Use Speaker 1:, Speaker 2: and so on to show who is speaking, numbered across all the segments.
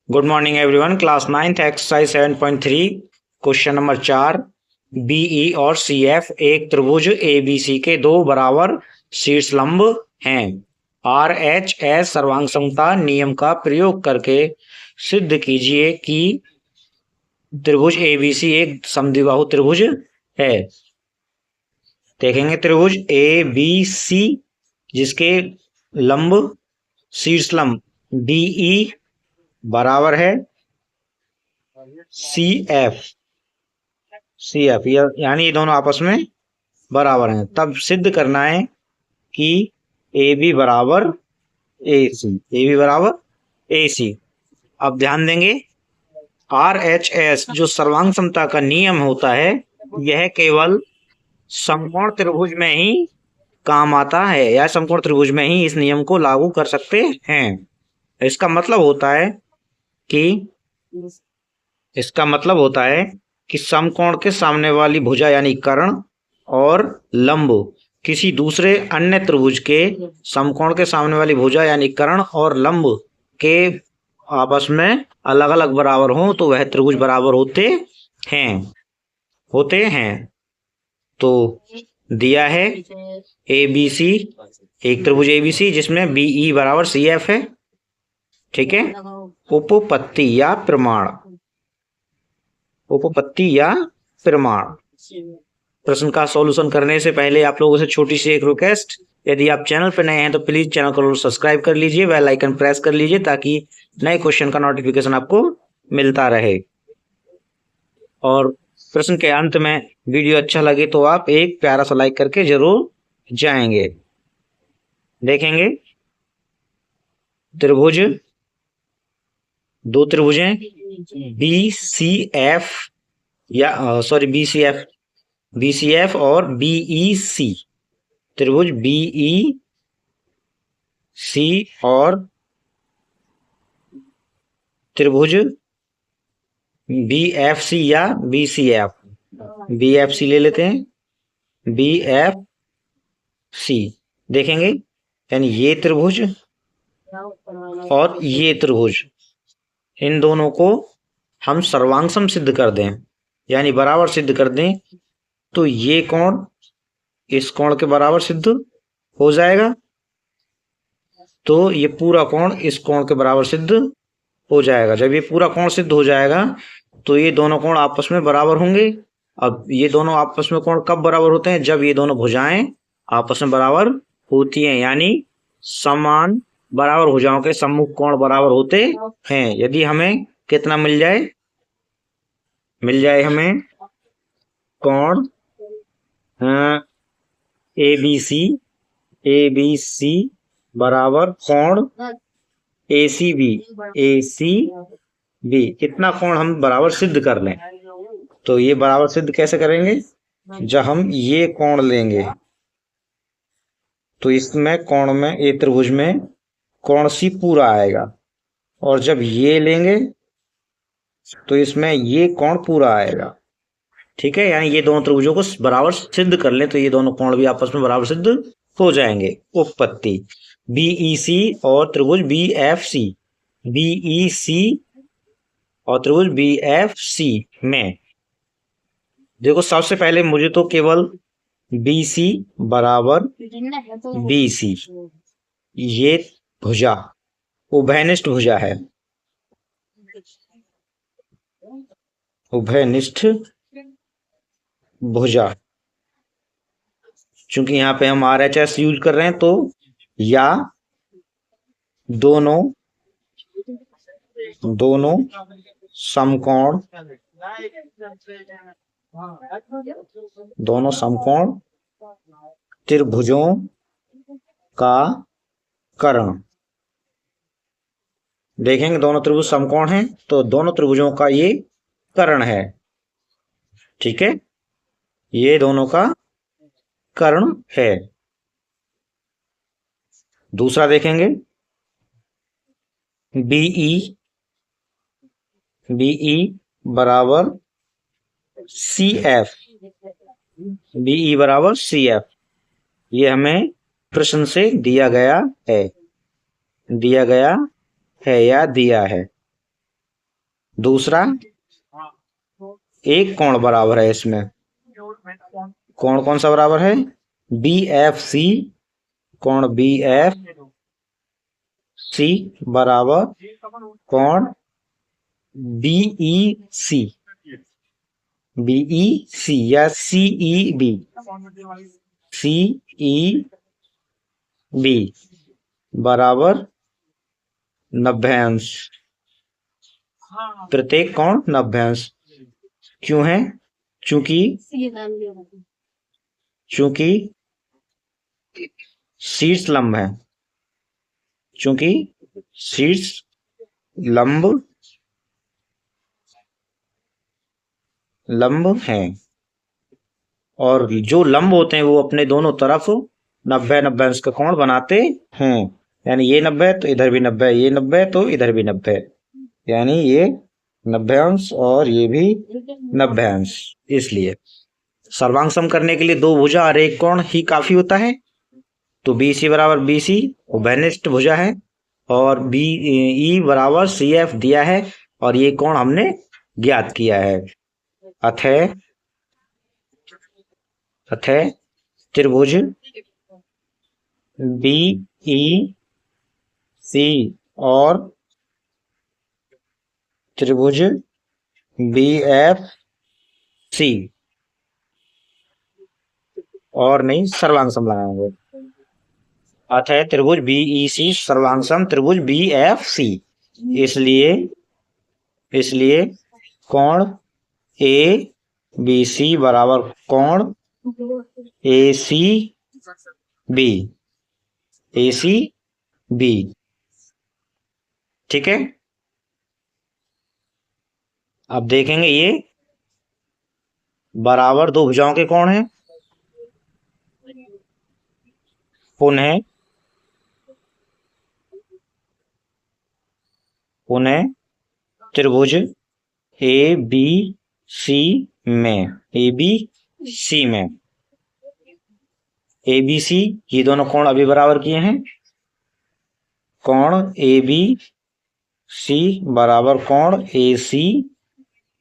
Speaker 1: Good morning everyone. Class 9th exercise 7.3 question number 4। BE और CF एक त्रिभुज ABC के दो बराबर शीर्ष लंब हैं। आर एच एस सर्वांग समता नियम का प्रयोग करके सिद्ध कीजिए कि त्रिभुज एबीसी एक समद्विबाहु त्रिभुज है। देखेंगे त्रिभुज ए बी सी जिसके लंब शीर्ष लंब बीई बराबर है सी एफ। यानी ये दोनों आपस में बराबर हैं। तब सिद्ध करना है कि ए बी बराबर ए सी। अब ध्यान देंगे आर एच एस जो सर्वांग समता का नियम होता है यह केवल समकोण त्रिभुज में ही काम आता है या समकोण त्रिभुज में ही इस नियम को लागू कर सकते हैं। इसका मतलब होता है कि समकोण के सामने वाली भुजा यानी कर्ण और लंब किसी दूसरे अन्य त्रिभुज के समकोण के सामने वाली भुजा यानी कर्ण और लंब के आपस में अलग अलग बराबर हों तो वह त्रिभुज बराबर होते हैं। तो दिया है ए बी सी, एक त्रिभुज एबीसी जिसमें बीई बराबर सी एफ है। ठीक है, उपपत्ति या प्रमाण। प्रश्न का सॉल्यूशन करने से पहले आप लोगों से छोटी सी एक रिक्वेस्ट, यदि आप चैनल पर नए हैं तो प्लीज चैनल को सब्सक्राइब कर लीजिए, बेल आइकन प्रेस कर लीजिए ताकि नए क्वेश्चन का नोटिफिकेशन आपको मिलता रहे। और प्रश्न के अंत में वीडियो अच्छा लगे तो आप एक प्यारा सा लाइक करके जरूर जाएंगे। देखेंगे त्रिभुज, दो त्रिभुज हैं बी सी एफ और बीई सी। त्रिभुज बीई सी और त्रिभुज बी एफ सी या B C F. B F C ले लेते हैं, बी एफ सी। देखेंगे यानी ये त्रिभुज और ये त्रिभुज, इन दोनों को हम सर्वांगसम सिद्ध कर दें यानी बराबर सिद्ध कर दें तो ये कोण इस कोण के बराबर सिद्ध हो जाएगा, तो ये पूरा कोण इस कोण के बराबर सिद्ध हो जाएगा। जब ये पूरा कोण सिद्ध हो जाएगा तो ये दोनों कोण आपस में बराबर होंगे। अब ये दोनों आपस में कोण कब बराबर होते हैं? जब ये दोनों भुजाएं आपस में बराबर होती हैं, यानी समान बराबर भुजाओं के सम्मुख कोण बराबर होते हैं। यदि हमें कितना मिल जाए हमें कोण ए बी सी बराबर कोण ए सी बी, कितना कोण हम बराबर सिद्ध कर लें। तो ये बराबर सिद्ध कैसे करेंगे? जब हम ये कोण लेंगे तो इसमें कोण में ए त्रिभुज में कोण सी पूरा आएगा, और जब ये लेंगे तो इसमें ये कोण पूरा आएगा। ठीक है, यानी ये दोनों त्रिभुजों को बराबर सिद्ध कर लें तो ये दोनों कोण भी आपस में बराबर सिद्ध हो जाएंगे। उपपत्ति बीईसी और त्रिभुज बीएफसी, बीईसी और त्रिभुज बीएफसी में देखो सबसे पहले मुझे तो केवल बीसी बराबर बीसी, ये भुजा उभयनिष्ठ भुजा है, उभयनिष्ठ भुजा। चूंकि यहाँ पे हम RHS यूज कर रहे हैं तो या दोनों समकोण त्रिभुजों का कर्ण। देखेंगे दोनों त्रिभुज समकोण हैं तो दोनों त्रिभुजों का ये कर्ण है। ठीक है, ये दोनों का कर्ण है। दूसरा देखेंगे बीई बराबर सी एफ, ये हमें प्रश्न से दिया गया है। दूसरा एक कोण बराबर है इसमें। कोण कौन सा बराबर है? B F C. कोण बी एफ सी बराबर कोण बीई सी। बीई सी या सीई बी। सीई बी बराबर 90 अंश। प्रत्येक कोण 90 अंश क्यों है? चूंकि शीर्ष लंब है। चूंकि शीर्ष लंब है और जो लंब होते हैं वो अपने दोनों तरफ 90 अंश का कोण बनाते हैं। यानी ये 90 तो इधर भी 90, ये 90 तो इधर भी 90, यानी ये 90 अंश और ये भी 90 अंश। इसलिए सर्वांग सम करने के लिए दो भुजा और एक कोण ही काफी होता है। तो बी सी बराबर बी सी उभयनिष्ठ भुजा है और बी ई बराबर सी एफ दिया है और ये कोण हमने ज्ञात किया है। अतः त्रिभुज बी ई सी और त्रिभुज बी एफ सी और नहीं सर्वांग सम लगाएंगे। अतः त्रिभुज बी ई सी सर्वांग सम त्रिभुज बी एफ सी। इसलिए कोण ए बी सी बराबर कोण ए सी बी। ठीक है। अब देखेंगे ये बराबर दो भुजाओं के कोण हैं। पुनः त्रिभुज ए बी सी में ए बी सी ये दोनों कोण अभी बराबर किए हैं। कोण ए बी सी बराबर कोण ए सी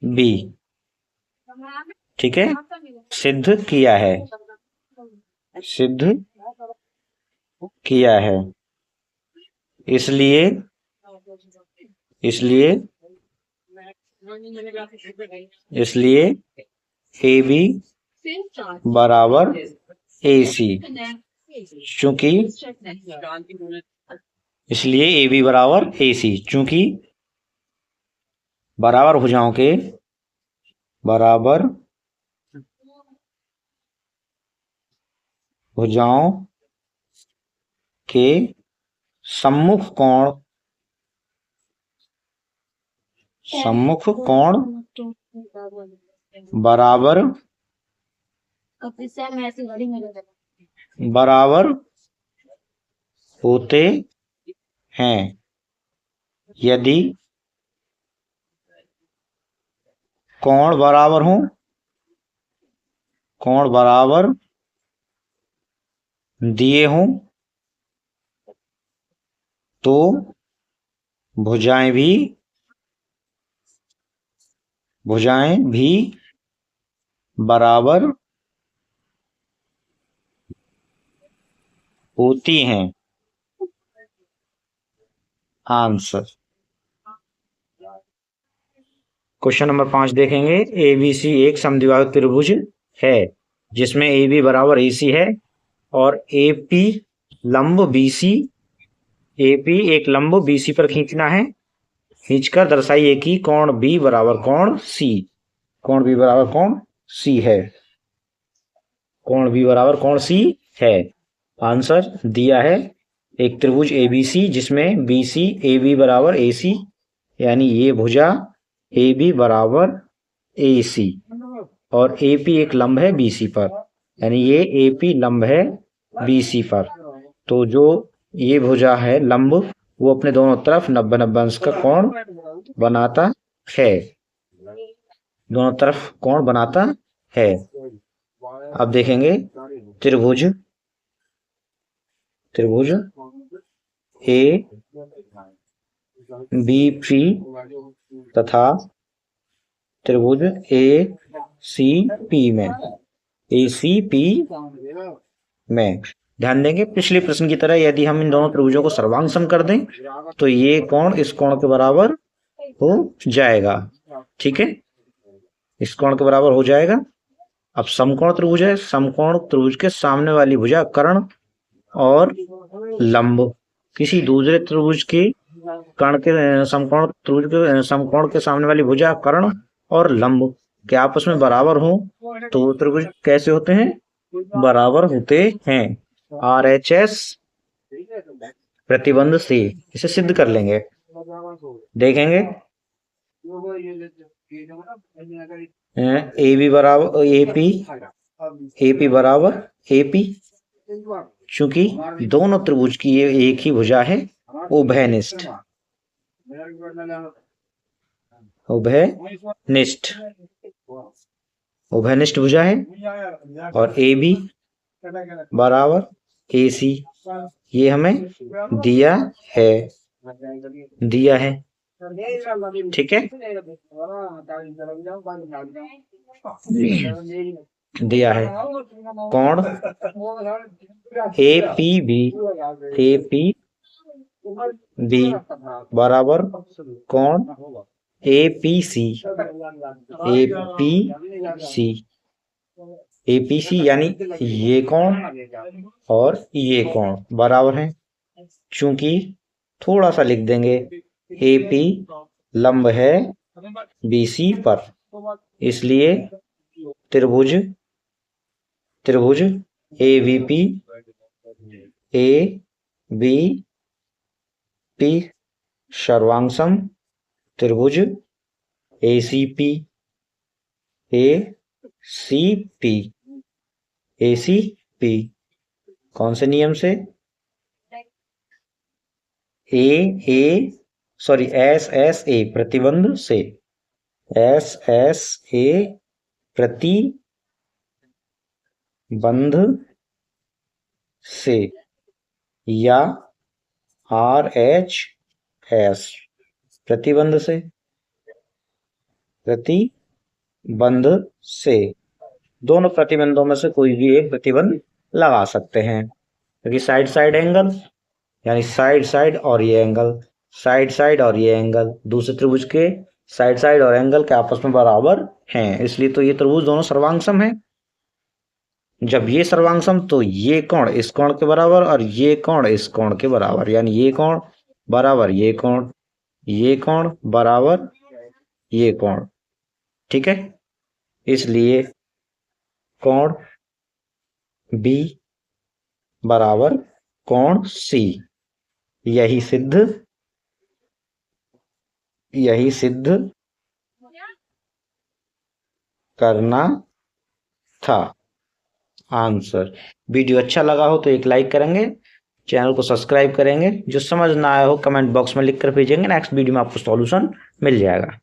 Speaker 1: बी। ठीक है, सिद्ध किया है। इसलिए ए बी बराबर ए सी। चूंकि बराबर भुजाओं के सम्मुख कोण बराबर होते हैं। यदि कोण बराबर दिए हों तो भुजाएं भी बराबर होती हैं। आंसर क्वेश्चन नंबर 5 देखेंगे। एबीसी एक समद्विबाहु त्रिभुज है जिसमें ए बी बराबर ए सी है और एपी लंब बीसी एक लंब बीसी पर खींचना है। खींचकर दर्शाइए कि कोण बी बराबर कोण सी है। कोण बी बराबर कोण सी है। आंसर दिया है एक त्रिभुज एबीसी जिसमें बीसी ए बी बराबर ए सी, यानी ये भुजा ए बी बराबर ए सी और एपी एक लंब है बीसी पर, यानी ये एपी लंब है बीसी पर। तो जो ये भुजा है लंब वो अपने दोनों तरफ 90 अंश का कोण बनाता है। अब देखेंगे त्रिभुज ए बीपी तथा त्रिभुज ए सी पी में, ए सी पी में। ध्यान देंगे पिछले प्रश्न की तरह यदि हम इन दोनों त्रिभुजों को सर्वांग सम कर दें तो ये कोण इस कोण के बराबर हो जाएगा। ठीक है, इस कोण के बराबर हो जाएगा। अब समकोण त्रिभुज है, समकोण त्रिभुज के सामने वाली भुजा कर्ण और लंब किसी दूसरे त्रिभुज के कर्ण के समकोण त्रिभुज के समकोण के सामने वाली भुजा कर्ण और लंब के आपस में बराबर हो तो त्रिभुज कैसे होते हैं? बराबर होते हैं। RHS प्रतिबंध से इसे सिद्ध कर लेंगे। देखेंगे ए बी बराबर ए पी बराबर ए पी, चूंकि दोनों त्रिभुज की ये एक ही भुजा है, उभयनिष्ठ उभयनिष्ठ भुजा है। और ए बी बराबर ए सी, ये हमें दिया है ठीक है, दिया है। कोण ए पी बी बराबर कोण ए पी सी यानी ये कोण और ये कोण बराबर हैं। चूंकि थोड़ा सा लिख देंगे, ए पी लंब है BC पर, इसलिए त्रिभुज AVP ABP सर्वांगसम त्रिभुज ACP कौन से नियम से? SSA प्रतिबंध से, SSA प्रतिबंध से या RHS प्रतिबंध से, दोनों प्रतिबंधों में से कोई भी एक प्रतिबंध लगा सकते हैं, क्योंकि साइड एंगल यानी साइड और ये एंगल, साइड और ये एंगल दूसरे त्रिभुज के साइड और एंगल के आपस में बराबर हैं, इसलिए तो ये त्रिभुज दोनों सर्वांगसम है। जब ये सर्वांगसम तो ये कोण इस कोण के बराबर और ये कोण इस कोण के बराबर, यानी ये कोण बराबर ये कोण बराबर ये कोण। ठीक है, इसलिए कोण B बराबर कोण C, यही सिद्ध करना था। आंसर। वीडियो अच्छा लगा हो तो एक लाइक करेंगे, चैनल को सब्सक्राइब करेंगे, जो समझ ना आया हो कमेंट बॉक्स में लिख कर भेजेंगे, नेक्स्ट वीडियो में आपको सॉल्यूशन मिल जाएगा।